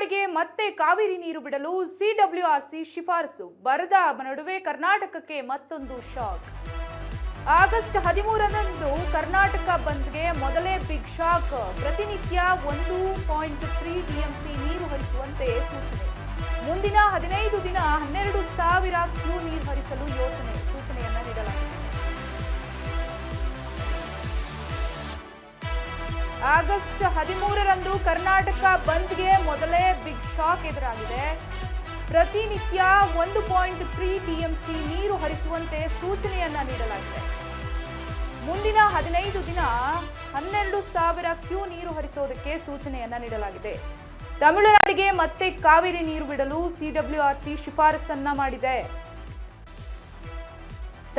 ತಮಿಳುನಾಡಿಗೆ ಮತ್ತೆ ಕಾವೇರಿ ನೀರು ಬಿಡಲು ಸಿಡಬ್ಲ್ಯೂಆರ್ಸಿ ಶಿಫಾರಸು. ಬರದ ನಡುವೆ ಕರ್ನಾಟಕಕ್ಕೆ ಮತ್ತೊಂದು ಶಾಕ್. ಆಗಸ್ಟ್ 13ರಂದು ಕರ್ನಾಟಕ ಬಂದ್ಗೆ ಮೊದಲೇ ಬಿಗ್ ಶಾಕ್. ಪ್ರತಿನಿತ್ಯ 1.3 ಟಿಎಂಸಿ ನೀರು ಹರಿಸುವಂತೆ ಸೂಚನೆ. ಮುಂದಿನ 15 ದಿನ 12,000 ಕ್ಯೂ ನೀರು ಹರಿಸಲು ಸೂಚನೆಯನ್ನ ನೀಡಲಾಗಿದೆ. ಆಗಸ್ಟ್ 13ರಂದು ಕರ್ನಾಟಕ ಬಂದ್ಗೆ ಮೊದಲೇ ಬಿಗ್ ಶಾಕ್ ಎದುರಾಗಿದೆ. ಪ್ರತಿನಿತ್ಯ 1.3 ಟಿಎಂಸಿ ನೀರು ಹರಿಸುವಂತೆ ಸೂಚನೆಯನ್ನ ನೀಡಲಾಗಿದೆ. ಮುಂದಿನ 15 ದಿನ 12,000 ಕ್ಯೂ ನೀರು ಹರಿಸೋದಕ್ಕೆ ಸೂಚನೆಯನ್ನ ನೀಡಲಾಗಿದೆ. ತಮಿಳುನಾಡಿಗೆ ಮತ್ತೆ ಕಾವೇರಿ ನೀರು ಬಿಡಲು ಸಿಡಬ್ಲ್ಯೂಆರ್ಸಿ ಶಿಫಾರಸನ್ನ ಮಾಡಿದೆ.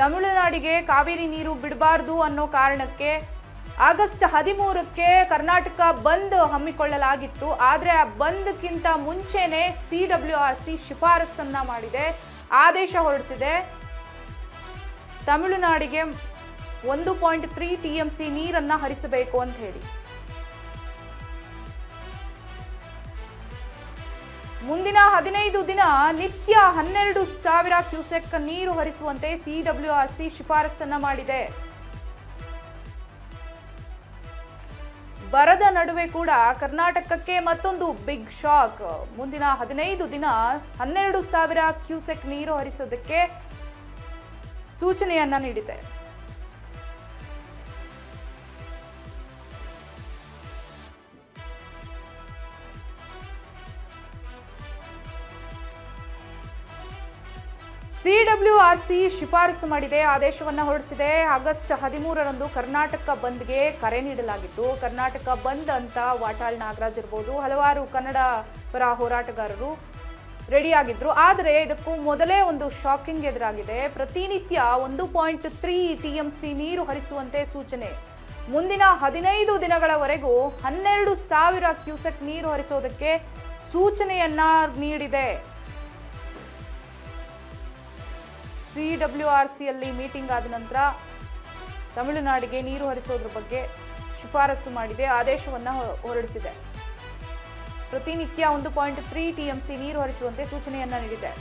ತಮಿಳುನಾಡಿಗೆ ಕಾವೇರಿ ನೀರು ಬಿಡಬಾರದು ಅನ್ನೋ ಕಾರಣಕ್ಕೆ ಆಗಸ್ಟ್ 13ಕ್ಕೆ ಕರ್ನಾಟಕ ಬಂದ್ ಹಮ್ಮಿಕೊಳ್ಳಲಾಗಿತ್ತು. ಆದರೆ ಆ ಬಂದ್ಗಿಂತ ಮುಂಚೆನೆ ಸಿಡಬ್ಲ್ಯೂಆರ್ಸಿ ಶಿಫಾರಸನ್ನ ಮಾಡಿದೆ, ಆದೇಶ ಹೊರಡಿಸಿದೆ. ತಮಿಳುನಾಡಿಗೆ 1.3 ಟಿಎಂಸಿ ನೀರನ್ನ ಹರಿಸಬೇಕು ಅಂತ ಹೇಳಿ. ಮುಂದಿನ 15 ದಿನ ನಿತ್ಯ 12,000 ಕ್ಯೂಸೆಕ್ ನೀರು ಹರಿಸುವಂತೆ ಸಿಡಬ್ಲ್ಯೂಆರ್ಸಿ ಶಿಫಾರಸನ್ನ ಮಾಡಿದೆ. ಬರದ ನಡುವೆ ಕೂಡ ಕರ್ನಾಟಕಕ್ಕೆ ಮತ್ತೊಂದು ಬಿಗ್ ಶಾಕ್. ಮುಂದಿನ 15 ದಿನ 12,000 ಕ್ಯೂಸೆಕ್ ನೀರು ಹರಿಸೋದಕ್ಕೆ ಸೂಚನೆಯನ್ನ ನೀಡಿದೆ. ಸಿಡಬ್ಲ್ಯೂಆರ್ಸಿ ಶಿಫಾರಸು ಮಾಡಿದೆ, ಆದೇಶವನ್ನ ಹೊರಡಿಸಿದೆ. ಆಗಸ್ಟ್ 13ರಂದು ಕರ್ನಾಟಕ ಬಂದ್ಗೆ ಕರೆ ನೀಡಲಾಗಿತ್ತು. ಕರ್ನಾಟಕ ಬಂದ್ ಅಂತ ವಾಟಾಳ್ ನಾಗರಾಜ್ ಇರ್ಬೋದು, ಹಲವಾರು ಕನ್ನಡ ಪರ ಹೋರಾಟಗಾರರು ರೆಡಿಯಾಗಿದ್ರು. ಆದರೆ ಇದಕ್ಕೂ ಮೊದಲೇ ಒಂದು ಶಾಕಿಂಗ್ ಎದುರಾಗಿದೆ. ಪ್ರತಿನಿತ್ಯ 1.3 ಟಿಎಂಸಿ ನೀರು ಹರಿಸುವಂತೆ ಸೂಚನೆ. ಮುಂದಿನ 15 ದಿನಗಳವರೆಗೂ 12,000 ಕ್ಯೂಸೆಕ್ ನೀರು ಹರಿಸೋದಕ್ಕೆ ಸೂಚನೆಯನ್ನ ನೀಡಿದೆ. ಸಿಡಬ್ಲ್ಯೂಆರ್ಸಿಯಲ್ಲಿ ಮೀಟಿಂಗ್ ಆದ ನಂತರ ತಮಿಳುನಾಡಿಗೆ ನೀರು ಹರಿಸೋದ್ರ ಬಗ್ಗೆ ಶಿಫಾರಸು ಮಾಡಿದೆ, ಆದೇಶವನ್ನು ಹೊರಡಿಸಿದೆ. ಪ್ರತಿನಿತ್ಯ 1.3 ಟಿಎಂಸಿ ನೀರು ಹರಿಸುವಂತೆ ಸೂಚನೆಯನ್ನ ನೀಡಿದೆ.